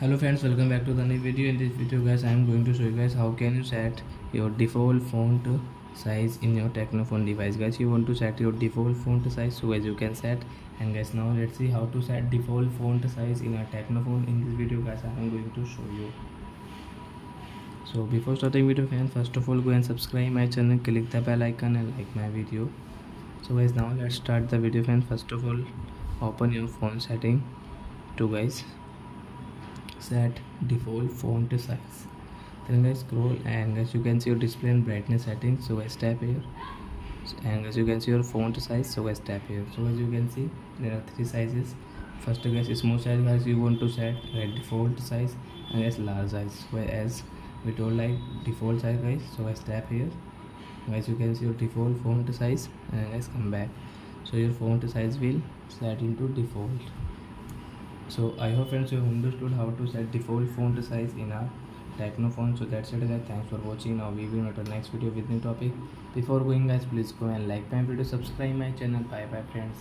Hello friends, welcome back to the new video. In this video guys, I am going to show you guys how can you set your default font size in your Tecno phone device. Guys, you want to set your default font size, so as you can set. And guys, now let's see how to set default font size in a Tecno phone. In this video guys, I am going to show you. So before starting video friends, first of all go and subscribe my channel, click the bell icon and like my video. So guys, now let's start the video friends. First of all, open your phone setting to guys set default font size. Then guys scroll and guys you can see your display and brightness settings, so guys tap here. And guys you can see your font size, so guys tap here. So as you can see there are three sizes. First guys small size guys you want to set default size, and guys large size, whereas we told like default size guys, so guys tap here. Guys you can see your default font size and guys come back, so your font size will set into default. So I hope friends you have understood how to set default font size in a Tecno phone. So that's it guys, thanks for watching. Now we will meet our next video with new topic. Before going guys, please go and like my video, subscribe my channel. Bye bye friends.